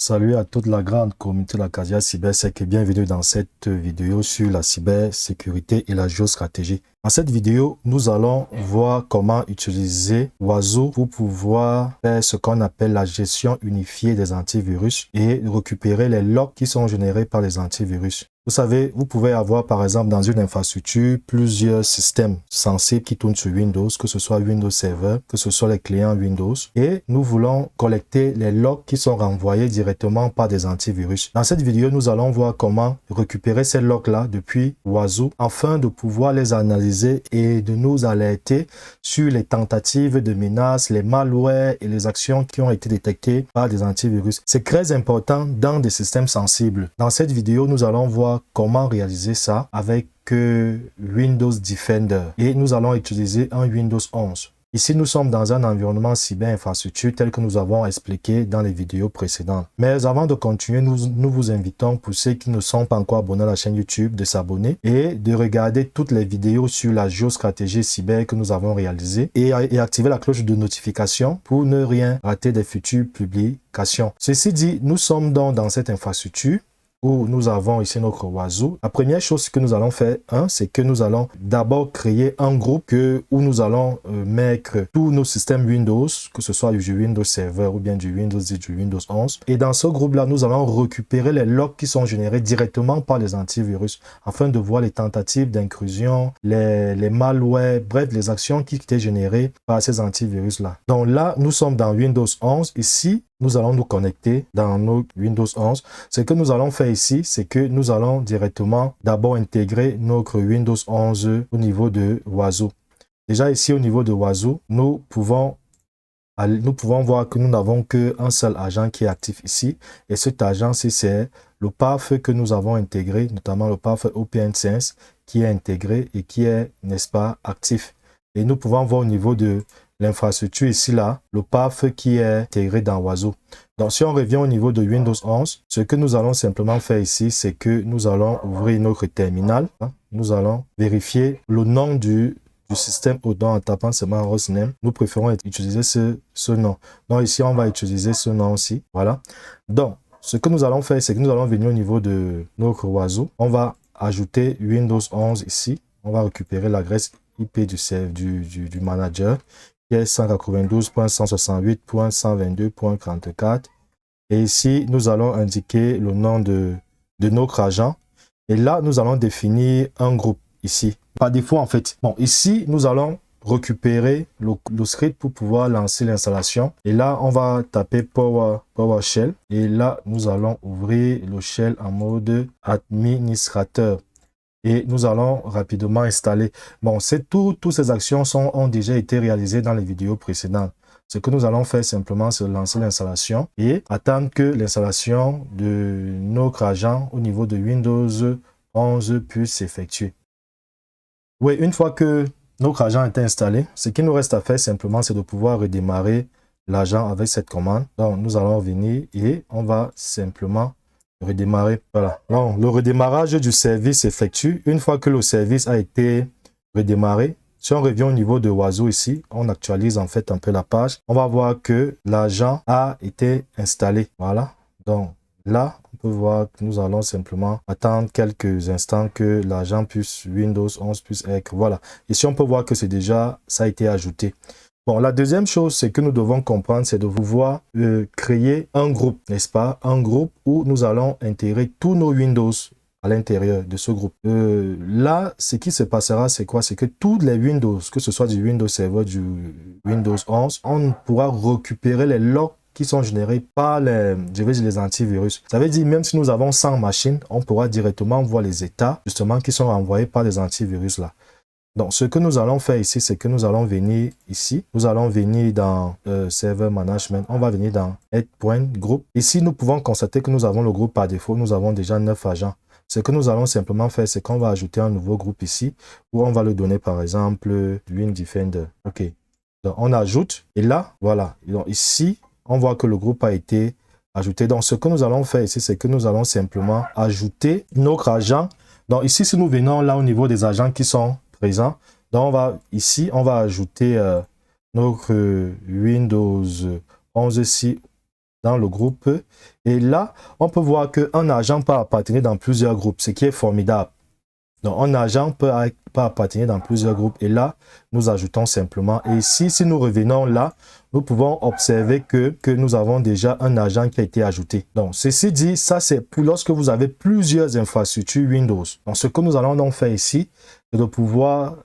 Salut à toute la grande communauté de la Casia Cybersec et bienvenue dans cette vidéo sur la cybersécurité et la géostratégie. Dans cette vidéo, nous allons voir comment utiliser Oiseau pour pouvoir faire ce qu'on appelle la gestion unifiée des antivirus et récupérer les logs qui sont générés par les antivirus. Vous savez, vous pouvez avoir par exemple dans une infrastructure plusieurs systèmes sensibles qui tournent sur Windows, que ce soit Windows Server, que ce soit les clients Windows. Et nous voulons collecter les logs qui sont renvoyés directement par des antivirus. Dans cette vidéo, nous allons voir comment récupérer ces logs-là depuis Oiseau afin de pouvoir les analyser et de nous alerter sur les tentatives de menaces, les malwares et les actions qui ont été détectées par des antivirus. C'est très important dans des systèmes sensibles. Dans cette vidéo, nous allons voir comment réaliser ça avec Windows Defender et nous allons utiliser un Windows 11. Ici, nous sommes dans un environnement cyber-infrastructure tel que nous avons expliqué dans les vidéos précédentes. Mais avant de continuer, nous vous invitons, pour ceux qui ne sont pas encore abonnés à la chaîne YouTube, de s'abonner et de regarder toutes les vidéos sur la géostratégie cyber que nous avons réalisées et activer la cloche de notification pour ne rien rater des futures publications. Ceci dit, nous sommes donc dans cette infrastructure où nous avons ici notre Oiseau. La première chose que nous allons faire, c'est que nous allons d'abord créer un groupe où nous allons mettre tous nos systèmes Windows, que ce soit du Windows Server ou bien du Windows 10, du Windows 11. Et dans ce groupe-là, nous allons récupérer les logs qui sont générés directement par les antivirus afin de voir les tentatives d'intrusion, les malwares, bref, les actions qui étaient générées par ces antivirus-là. Donc là, nous sommes dans Windows 11. Ici, nous allons nous connecter dans notre Windows 11. Ce que nous allons faire ici, c'est que nous allons directement d'abord intégrer notre Windows 11 au niveau de Oiseau. Déjà ici, au niveau de Oiseau, nous pouvons voir que nous n'avons qu'un seul agent qui est actif ici. Et cet agent, c'est le path que nous avons intégré, notamment le path OPNsense qui est intégré et qui est, n'est-ce pas, actif. Et nous pouvons voir au niveau de l'infrastructure ici, là, le path qui est intégré dans Oiseau. Donc, si on revient au niveau de Windows 11, ce que nous allons simplement faire ici, c'est que nous allons ouvrir notre terminal. Nous allons vérifier le nom du système en tapant seulement hostname. Nous préférons utiliser ce nom. Donc, ici, on va utiliser ce nom aussi. Voilà. Donc, ce que nous allons faire, c'est que nous allons venir au niveau de notre Oiseau. On va ajouter Windows 11 ici. On va récupérer l'adresse IP du manager, qui est 192.168.122.34. Et ici, nous allons indiquer le nom de notre agent. Et là, nous allons définir un groupe ici. Par défaut, en fait. Bon, ici, nous allons récupérer le script pour pouvoir lancer l'installation. Et là, on va taper PowerShell. Et là, nous allons ouvrir le shell en mode administrateur. Et nous allons rapidement installer. Bon, toutes ces actions ont déjà été réalisées dans les vidéos précédentes. Ce que nous allons faire simplement, c'est lancer l'installation et attendre que l'installation de notre agent au niveau de Windows 11 puisse s'effectuer. Oui, une fois que notre agent est installé, ce qu'il nous reste à faire simplement, c'est de pouvoir redémarrer l'agent avec cette commande. Donc, nous allons venir et on va simplement redémarrer. Voilà. Donc, le redémarrage du service s'effectue. Une fois que le service a été redémarré, si on revient au niveau de Oiseau ici, on actualise en fait un peu la page. On va voir que l'agent a été installé. Voilà. Donc, là, on peut voir que nous allons simplement attendre quelques instants que l'agent Windows 11 puisse être. Voilà. Ici, on peut voir que ça a été ajouté. Bon, la deuxième chose, c'est que nous devons comprendre, c'est de pouvoir créer un groupe, n'est-ce pas? Un groupe où nous allons intégrer tous nos Windows à l'intérieur de ce groupe. Là, ce qui se passera, c'est quoi? C'est que tous les Windows, que ce soit du Windows Server, du Windows 11, on pourra récupérer les logs qui sont générés par les antivirus. Ça veut dire, même si nous avons 100 machines, on pourra directement voir les états, justement, qui sont envoyés par les antivirus là. Donc, ce que nous allons faire ici, c'est que nous allons venir ici. Nous allons venir dans Server Management. On va venir dans Add.Group. Ici, nous pouvons constater que nous avons le groupe par défaut. Nous avons déjà 9 agents. Ce que nous allons simplement faire, c'est qu'on va ajouter un nouveau groupe ici, où on va le donner, par exemple, Win Defender. OK. Donc, on ajoute. Et là, voilà. Et donc, ici, on voit que le groupe a été ajouté. Donc, ce que nous allons faire ici, c'est que nous allons simplement ajouter notre agent. Donc, ici, si nous venons là au niveau des agents qui sont présent. Donc, ici, on va ajouter notre Windows 11 ici dans le groupe. Et là, on peut voir qu'un agent peut appartenir dans plusieurs groupes, ce qui est formidable. Donc, un agent peut appartenir dans plusieurs groupes. Et là, nous ajoutons simplement. Et ici, si nous revenons là, nous pouvons observer que nous avons déjà un agent qui a été ajouté. Donc, ceci dit, ça c'est pour lorsque vous avez plusieurs infrastructures Windows. Donc, ce que nous allons donc faire ici, c'est de pouvoir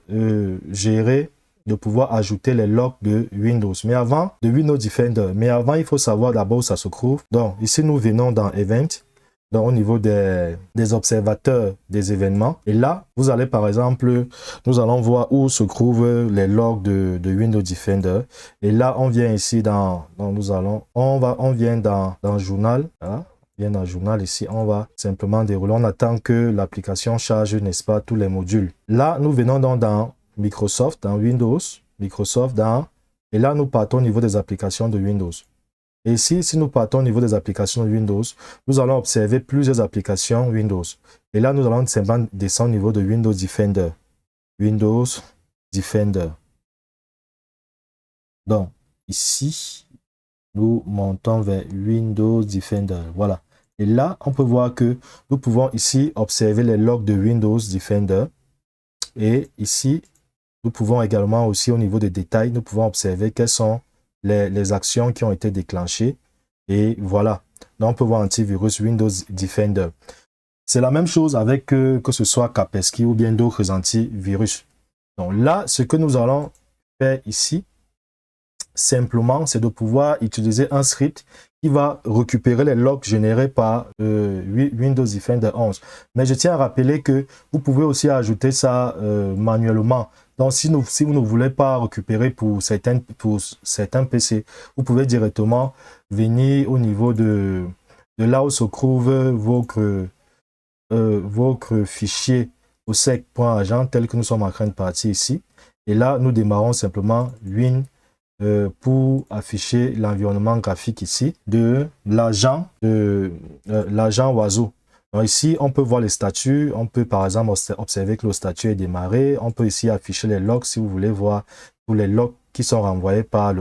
gérer, de pouvoir ajouter les logs de Windows. Mais avant, de Windows Defender. Mais avant, il faut savoir d'abord où ça se trouve. Donc, ici, nous venons dans Event. Donc, au niveau des observateurs des événements. Et là, vous allez par exemple, nous allons voir où se trouvent les logs de Windows Defender. Et là, on vient ici on vient dans Journal. Voilà. On vient dans Journal ici, on va simplement dérouler. On attend que l'application charge, n'est-ce pas, tous les modules. Là, nous venons donc dans Microsoft, dans Windows, Microsoft, et là, nous partons au niveau des applications de Windows. Et ici, si nous partons au niveau des applications Windows, nous allons observer plusieurs applications Windows. Et là, nous allons simplement descendre au niveau de Windows Defender. Windows Defender. Donc, ici, nous montons vers Windows Defender. Voilà. Et là, on peut voir que nous pouvons ici observer les logs de Windows Defender. Et ici, nous pouvons également aussi au niveau des détails, nous pouvons observer quelles sont les actions qui ont été déclenchées. Et voilà. Donc, on peut voir antivirus Windows Defender. C'est la même chose avec que ce soit Kaspersky ou bien d'autres antivirus. Donc là, ce que nous allons faire ici, simplement, c'est de pouvoir utiliser un script qui va récupérer les logs générés par Windows Defender 11. Mais je tiens à rappeler que vous pouvez aussi ajouter ça manuellement. Donc, si vous ne voulez pas récupérer pour certains PC, vous pouvez directement venir au niveau de là où se trouve votre fichier au sec.agent tel que nous sommes en train de partir ici. Et là, nous démarrons simplement Win pour afficher l'environnement graphique ici de l'agent oiseau. Donc ici, on peut voir les statuts. On peut par exemple observer que le statut est démarré. On peut ici afficher les logs si vous voulez voir tous les logs qui sont renvoyés par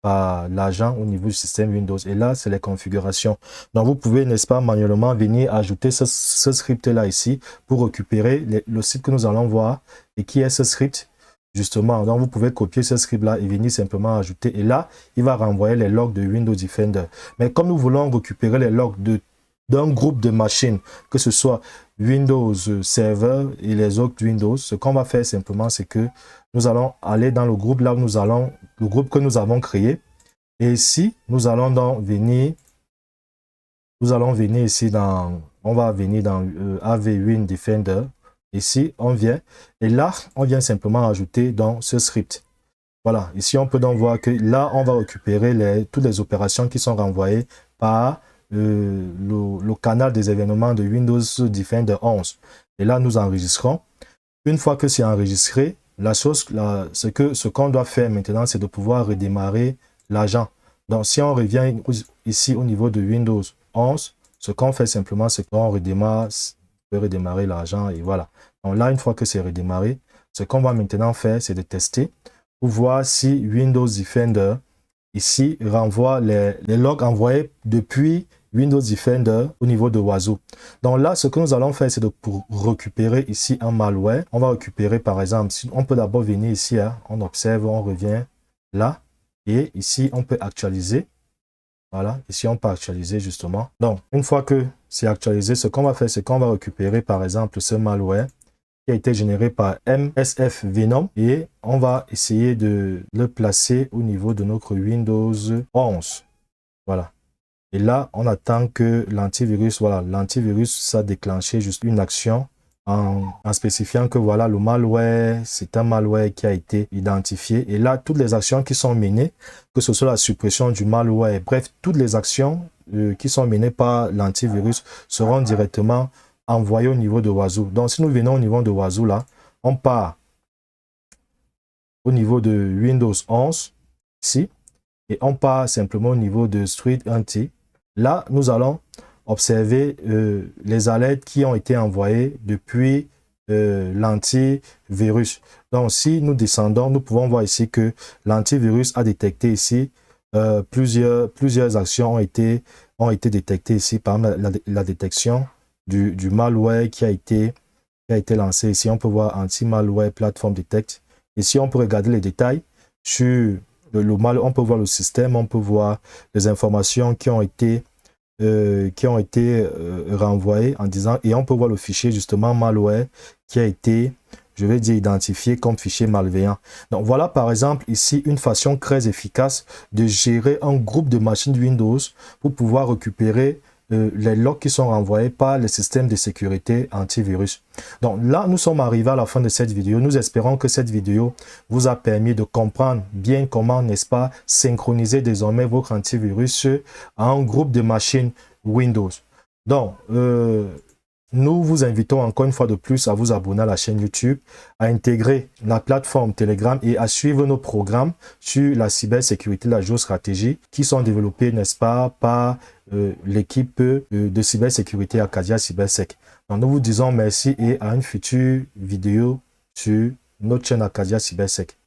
l'agent au niveau du système Windows. Et là, c'est les configurations. Donc, vous pouvez, n'est-ce pas, manuellement venir ajouter ce script-là ici pour récupérer le site que nous allons voir et qui est ce script. Justement, donc vous pouvez copier ce script-là et venir simplement ajouter. Et là, il va renvoyer les logs de Windows Defender. Mais comme nous voulons récupérer les logs d'un groupe de machines, que ce soit Windows Server et les autres Windows, ce qu'on va faire simplement, c'est que nous allons aller dans le groupe là où le groupe que nous avons créé. Et ici, nous allons donc venir ici on va venir dans AV-Win Defender. Ici, on vient, et là, on vient simplement ajouter dans ce script. Voilà, ici, on peut donc voir que là, on va récupérer toutes les opérations qui sont renvoyées par le canal des événements de Windows Defender 11. Et là, nous enregistrons. Une fois que c'est enregistré, ce qu'on doit faire maintenant, c'est de pouvoir redémarrer l'agent. Donc, si on revient ici au niveau de Windows 11, ce qu'on fait simplement, c'est qu'on redémarrer l'agent et voilà. Donc là, une fois que c'est redémarré, ce qu'on va maintenant faire, c'est de tester pour voir si Windows Defender ici renvoie les logs envoyés depuis Windows Defender au niveau de Oiseau. Donc là, ce que nous allons faire, c'est de récupérer ici un malware. On va récupérer par exemple, on peut d'abord venir ici, hein, on observe, on revient là et ici, on peut actualiser. Voilà, ici on peut actualiser justement. Donc, une fois que c'est actualisé, ce qu'on va faire, c'est qu'on va récupérer par exemple ce malware qui a été généré par MSF Venom et on va essayer de le placer au niveau de notre Windows 11. Voilà. Et là, on attend que l'antivirus, voilà, l'antivirus, ça a déclenché juste une action en spécifiant que voilà, le malware, c'est un malware qui a été identifié. Et là, toutes les actions qui sont menées, que ce soit la suppression du malware, bref, toutes les actions qui sont menées par l'antivirus seront directement envoyées au niveau de Oiseau. Donc, si nous venons au niveau de Oiseau, là, on part au niveau de Windows 11, ici, et on part simplement au niveau de Street Anti. Là, nous allons observer les alertes qui ont été envoyées depuis l'antivirus. Donc, si nous descendons, nous pouvons voir ici que l'antivirus a détecté ici plusieurs actions ont été détectées ici. Par exemple, la détection du malware qui a été lancé ici. On peut voir anti-malware platform detect. Ici, on peut regarder les détails sur le malware. On peut voir le système, on peut voir les informations qui ont été renvoyées en disant, et on peut voir le fichier justement malware qui a été, je vais dire, identifié comme fichier malveillant. Donc voilà par exemple ici une façon très efficace de gérer un groupe de machines Windows pour pouvoir récupérer les logs qui sont renvoyés par les systèmes de sécurité antivirus. Donc là, nous sommes arrivés à la fin de cette vidéo. Nous espérons que cette vidéo vous a permis de comprendre bien comment, n'est-ce pas, synchroniser désormais votre antivirus à un groupe de machines Windows. Donc, nous vous invitons encore une fois de plus à vous abonner à la chaîne YouTube, à intégrer la plateforme Telegram et à suivre nos programmes sur la cybersécurité, la géostratégie qui sont développés, n'est-ce pas, par l'équipe de cybersécurité Arcadia Cybersec. Donc, nous vous disons merci et à une future vidéo sur notre chaîne Arcadia Cybersec.